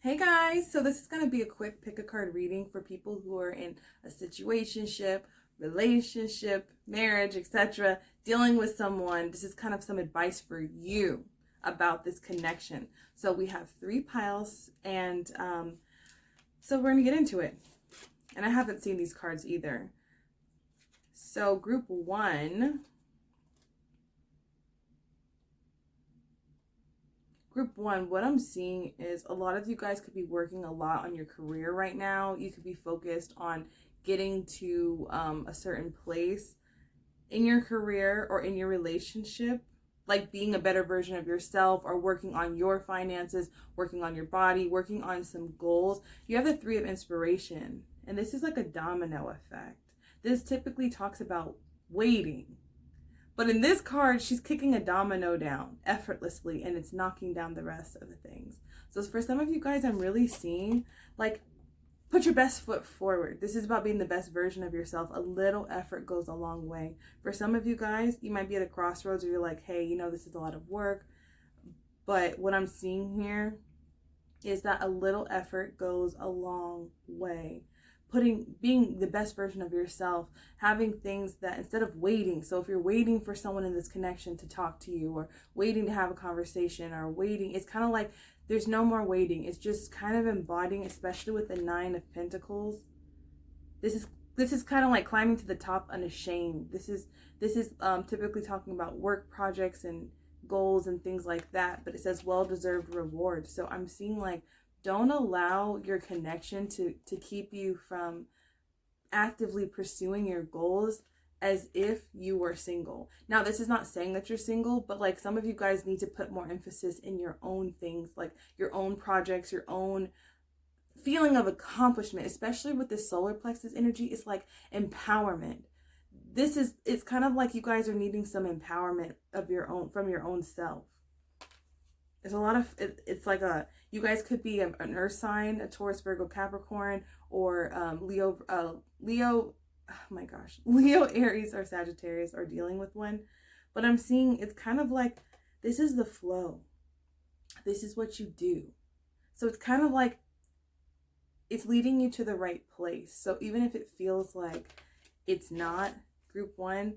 Hey guys, so this is going to be a quick pick a card reading for people who are in a situationship, relationship, marriage, etc., dealing with someone. This is kind of some advice for you about this connection. So we have three piles, and so we're going to get into it. And I haven't seen these cards either. So group one. Group one, what I'm seeing is a lot of you guys could be working a lot on your career right now. You could be focused on getting to a certain place in your career or in your relationship, like being a better version of yourself or working on your finances, working on your body, working on some goals. You have the Three of Inspiration, and this is like a domino effect. This typically talks about waiting. But in this card, she's kicking a domino down effortlessly, and it's knocking down the rest of the things. So for some of you guys, I'm really seeing, like, put your best foot forward. This is about being the best version of yourself. A little effort goes a long way. For some of you guys, you might be at a crossroads where you're like, hey, this is a lot of work. But what I'm seeing here is that a little effort goes a long way. Being the best version of yourself, having things that instead of waiting, so if you're waiting for someone in this connection to talk to you or waiting to have a conversation or waiting, it's kind of like there's no more waiting. It's just kind of embodying, especially with the Nine of Pentacles. This is kind of like climbing to the top unashamed. This is typically talking about work projects and goals and things like that, but it says well-deserved reward. So I'm seeing like, don't allow your connection to keep you from actively pursuing your goals as if you were single. Now, this is not saying that you're single, but like some of you guys need to put more emphasis in your own things, like your own projects, your own feeling of accomplishment, especially with this solar plexus energy. It's like empowerment. It's kind of like you guys are needing some empowerment of your own, from your own self. There's a lot of, it's like you guys could be an earth sign, a Taurus, Virgo, Capricorn, or Leo, oh my gosh, Leo, Aries, or Sagittarius are dealing with one. But I'm seeing it's kind of like, this is the flow. This is what you do. So it's kind of like, it's leading you to the right place. So even if it feels like it's not, group one,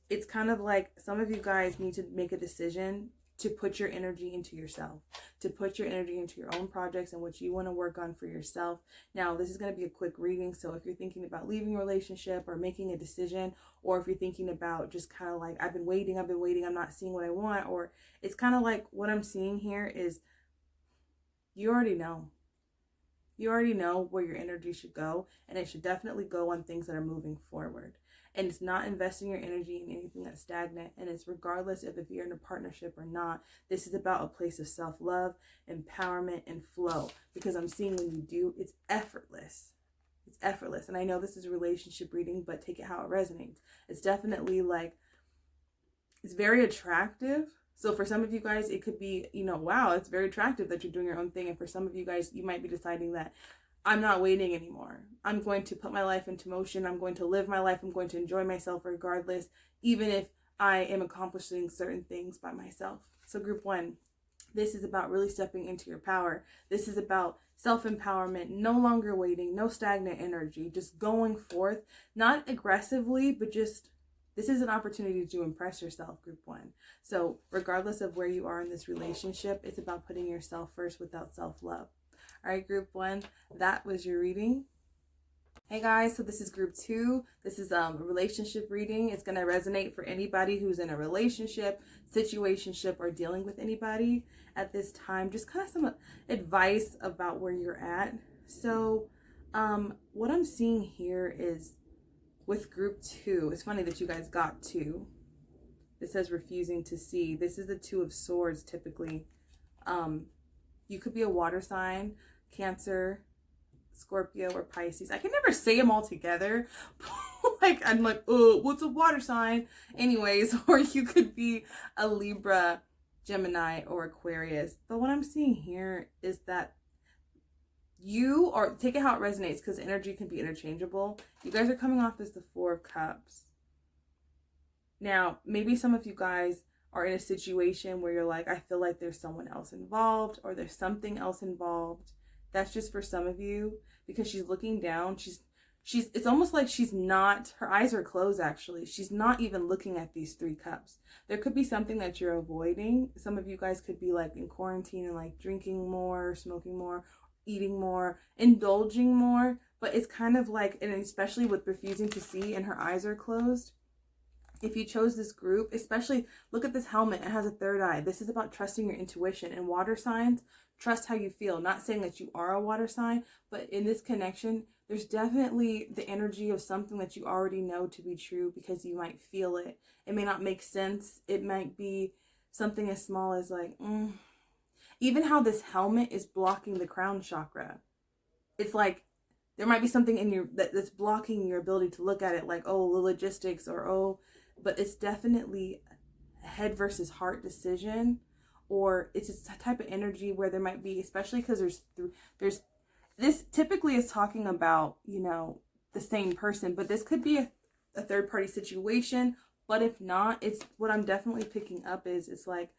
it's kind of like some of you guys need to make a decision to put your energy into yourself, to put your energy into your own projects and what you want to work on for yourself. Now, this is going to be a quick reading. So if you're thinking about leaving a relationship or making a decision, or if you're thinking about just kind of like, I've been waiting, I'm not seeing what I want, or it's kind of like what I'm seeing here is you already know. You already know where your energy should go, and it should definitely go on things that are moving forward. And it's not investing your energy in anything that's stagnant, and it's regardless of if you're in a partnership or not. This is about a place of self-love, empowerment, and flow, because I'm seeing when you do, it's effortless. It's effortless. And I know this is a relationship reading, but take it how it resonates. It's definitely like, it's very attractive. So for some of you guys, it could be, wow, it's very attractive that you're doing your own thing. And for some of you guys, you might be deciding that I'm not waiting anymore. I'm going to put my life into motion. I'm going to live my life. I'm going to enjoy myself regardless, even if I am accomplishing certain things by myself. So group one, this is about really stepping into your power. This is about self-empowerment, no longer waiting, no stagnant energy, just going forth, not aggressively, but just, this is an opportunity to impress yourself, group one. So regardless of where you are in this relationship, it's about putting yourself first without self-love. All right, group one, that was your reading. Hey guys, so this is group two. This is a relationship reading. It's going to resonate for anybody who's in a relationship, situationship, or dealing with anybody at this time. Just kind of some advice about where you're at. So what I'm seeing here is with group two, it's funny that you guys got two. It says refusing to see. This is the Two of Swords typically. You could be a water sign, Cancer, Scorpio, or Pisces. I can never say them all together. Like, I'm like, oh, what's a water sign? Anyways, or you could be a Libra, Gemini, or Aquarius. But what I'm seeing here is that you, or take it how it resonates, because energy can be interchangeable. You guys are coming off as the Four of Cups. Now, maybe some of you guys are in a situation where you're like, I feel like there's someone else involved, or there's something else involved. That's just for some of you, because she's looking down. It's almost like she's not, her eyes are closed actually. She's not even looking at these 3 cups. There could be something that you're avoiding. Some of you guys could be like in quarantine and like drinking more, smoking more, eating more, indulging more. But it's kind of like, and especially with refusing to see and her eyes are closed. If you chose this group, especially look at this helmet, it has a 3rd eye. This is about trusting your intuition. And water signs, trust how you feel. Not saying that you are a water sign, but in this connection, there's definitely the energy of something that you already know to be true because you might feel it. It may not make sense. It might be something as small as like, even how this helmet is blocking the crown chakra. It's like, there might be something in your that's blocking your ability to look at it like, oh, the logistics, or oh, but it's definitely a head versus heart decision, or it's a type of energy where there might be, especially because there's this typically is talking about, you know, the same person, but this could be a third party situation. But if not, it's what I'm definitely picking up is it's like,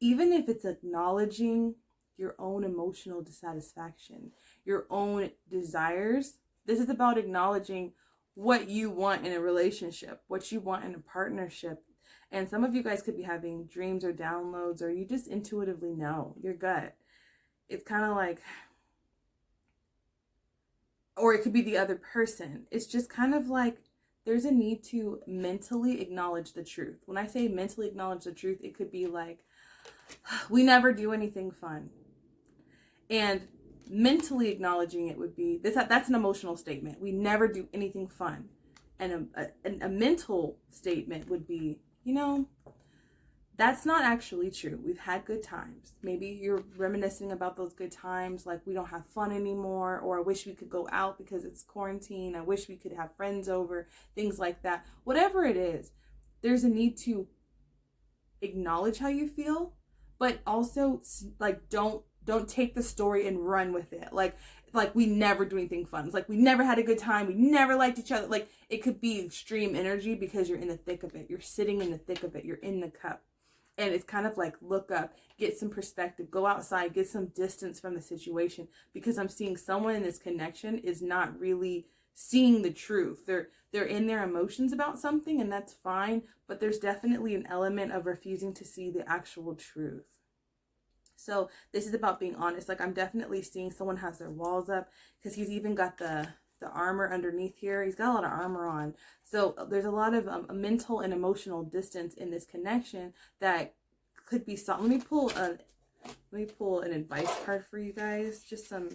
even if it's acknowledging your own emotional dissatisfaction, your own desires, this is about acknowledging what you want in a relationship, what you want in a partnership. And some of you guys could be having dreams or downloads, or you just intuitively know, your gut. It's kind of like, or it could be the other person. It's just kind of like there's a need to mentally acknowledge the truth. When I say mentally acknowledge the truth, it could be like, we never do anything fun. And mentally acknowledging it would be, that's an emotional statement. We never do anything fun. And a mental statement would be, you know, that's not actually true. We've had good times. Maybe you're reminiscing about those good times, like we don't have fun anymore, or I wish we could go out because it's quarantine. I wish we could have friends over, things like that. Whatever it is, there's a need to acknowledge how you feel, but also like don't take the story and run with it. Like we never do anything fun. It's like we never had a good time. We never liked each other. Like it could be extreme energy because you're in the thick of it. You're sitting in the thick of it. You're in the cup. And it's kind of like, look up, get some perspective, go outside, get some distance from the situation, because I'm seeing someone in this connection is not really seeing the truth. They're in their emotions about something, and that's fine, but there's definitely an element of refusing to see the actual truth. So this is about being honest. Like I'm definitely seeing someone has their walls up, because he's even got the armor underneath here. He's got a lot of armor on. So there's a lot of mental and emotional distance in this connection that could be solved. Let me pull an advice card for you guys. Just some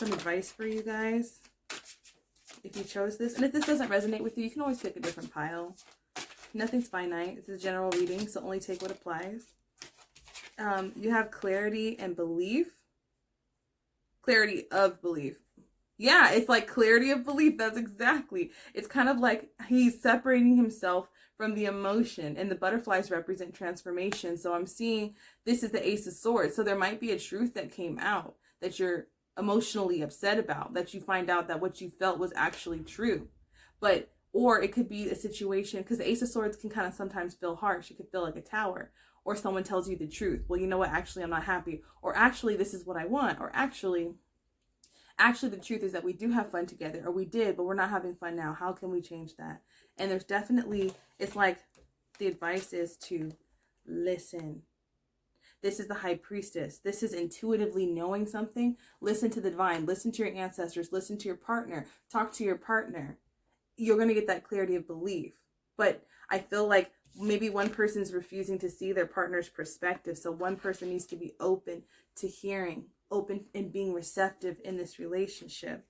advice for you guys. If you chose this, and if this doesn't resonate with you, you can always pick a different pile. Nothing's finite. It's a general reading, so only take what applies. You have clarity and belief. Clarity of belief. Yeah, it's like clarity of belief. That's exactly. It's kind of like he's separating himself from the emotion, and the butterflies represent transformation. So I'm seeing this is the Ace of Swords. So there might be a truth that came out that you're emotionally upset about, that you find out that what you felt was actually true. But, or it could be a situation, because the Ace of Swords can kind of sometimes feel harsh. It could feel like a tower. Or someone tells you the truth. Well, you know what? Actually, I'm not happy. Or actually, this is what I want. Or actually, the truth is that we do have fun together, or we did, but we're not having fun now. How can we change that? And there's definitely, it's like the advice is to listen. This is the High Priestess. This is intuitively knowing something. Listen to the divine. Listen to your ancestors. Listen to your partner. Talk to your partner. You're going to get that clarity of belief. But I feel like maybe one person's refusing to see their partner's perspective. So one person needs to be open to hearing, open and being receptive in this relationship.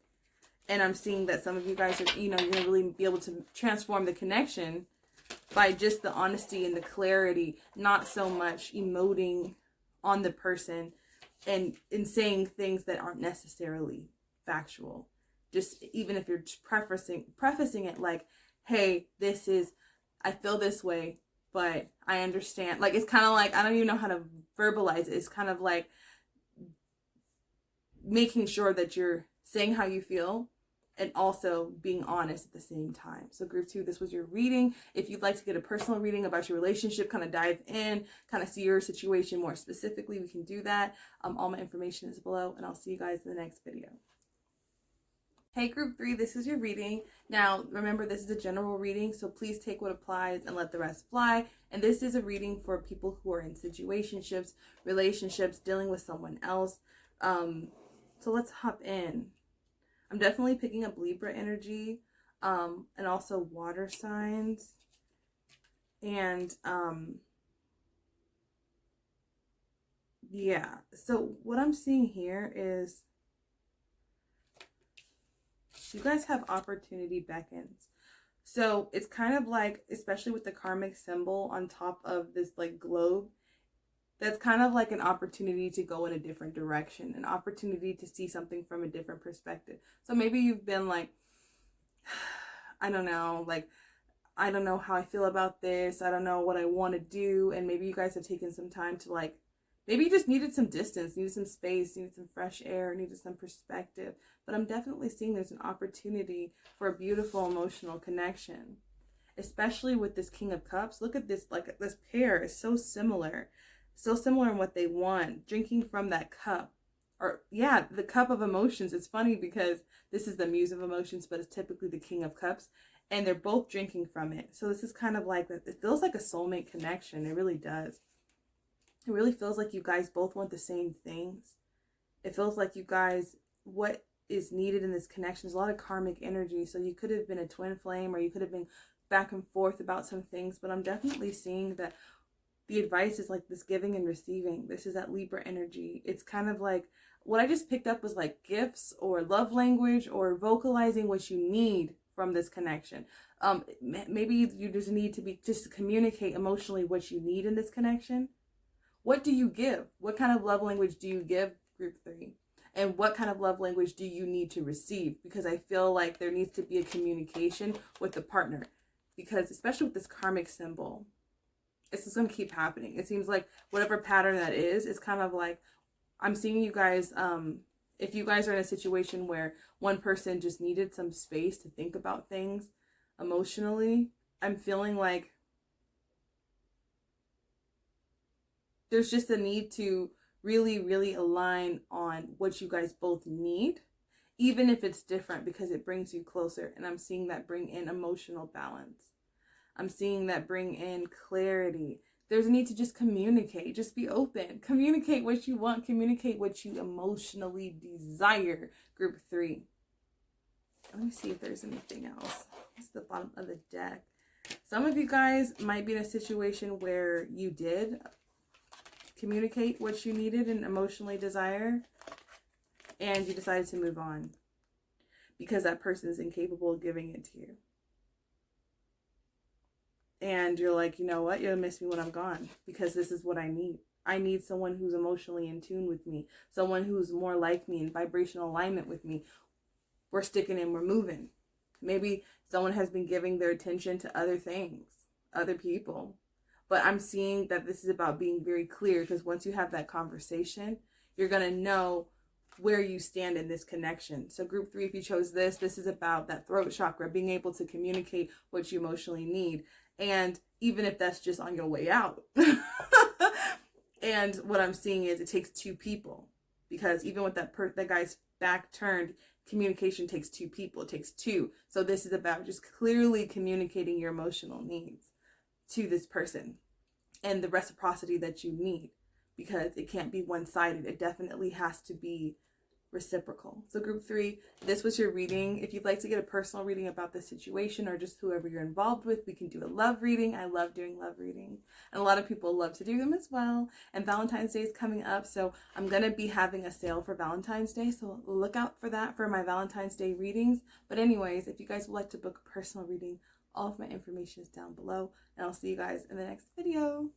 And I'm seeing that some of you guys are, you're going to really be able to transform the connection by just the honesty and the clarity, not so much emoting on the person and in saying things that aren't necessarily factual. Just even if you're prefacing it like, hey, I feel this way, but I understand. Like, it's kind of like, I don't even know how to verbalize it. It's kind of like making sure that you're saying how you feel and also being honest at the same time. So group 2, this was your reading. If you'd like to get a personal reading about your relationship, kind of dive in, kind of see your situation more specifically, we can do that. All my information is below, and I'll see you guys in the next video. Hey group 3, this is your reading. Now remember, this is a general reading, so please take what applies and let the rest fly. And this is a reading for people who are in situationships, relationships, dealing with someone else. So let's hop in. I'm definitely picking up Libra energy, and also water signs. And yeah, so what I'm seeing here is you guys have opportunity beckons. So it's kind of like, especially with the karmic symbol on top of this like globe, that's kind of like an opportunity to go in a different direction, an opportunity to see something from a different perspective. So maybe you've been like, I don't know, like, I don't know how I feel about this. I don't know what I want to do. And maybe you guys have taken some time to like, maybe you just needed some distance, needed some space, needed some fresh air, needed some perspective. But I'm definitely seeing there's an opportunity for a beautiful emotional connection, especially with this King of Cups. Look at this, like this pair is so similar in what they want, drinking from that cup. Or yeah, the cup of emotions. It's funny because this is the Muse of Emotions, but it's typically the King of Cups, and they're both drinking from it. So this is kind of like, it feels like a soulmate connection. It really does. It really feels like you guys both want the same things. It feels like you guys, what is needed in this connection is a lot of karmic energy. So you could have been a twin flame, or you could have been back and forth about some things, but I'm definitely seeing that the advice is like this giving and receiving. This is that Libra energy. It's kind of like, what I just picked up was like gifts or love language or vocalizing what you need from this connection. Maybe you just need to just communicate emotionally what you need in this connection. What do you give? What kind of love language do you give, group 3? And what kind of love language do you need to receive? Because I feel like there needs to be a communication with the partner. Because especially with this karmic symbol, it's just going to keep happening. It seems like whatever pattern that is, it's kind of like, I'm seeing you guys, if you guys are in a situation where one person just needed some space to think about things emotionally, I'm feeling like there's just a need to really, really align on what you guys both need, even if it's different, because it brings you closer. And I'm seeing that bring in emotional balance. I'm seeing that bring in clarity. There's a need to just communicate, just be open, communicate what you want, communicate what you emotionally desire, group 3. Let me see if there's anything else. This is the bottom of the deck. Some of you guys might be in a situation where you did communicate what you needed and emotionally desire, and you decided to move on because that person is incapable of giving it to you. And you're like, you know what? You'll miss me when I'm gone, because this is what I need. I need someone who's emotionally in tune with me, someone who's more like me, in vibrational alignment with me. We're sticking and we're moving. Maybe someone has been giving their attention to other things, other people. But I'm seeing that this is about being very clear, because once you have that conversation, you're going to know where you stand in this connection. So group 3, if you chose this is about that throat chakra, being able to communicate what you emotionally need. And even if that's just on your way out. And what I'm seeing is it takes 2 people, because even with that guy's back turned, communication takes 2 people. It takes 2. So this is about just clearly communicating your emotional needs to this person and the reciprocity that you need, because it can't be one-sided. It definitely has to be reciprocal. So group 3, this was your reading. If you'd like to get a personal reading about the situation, or just whoever you're involved with, we can do a love reading. I love doing love readings, and a lot of people love to do them as well. And Valentine's Day is coming up, so I'm gonna be having a sale for Valentine's Day, so look out for that for my Valentine's Day readings. But anyways, if you guys would like to book a personal reading, all of my information is down below, and I'll see you guys in the next video.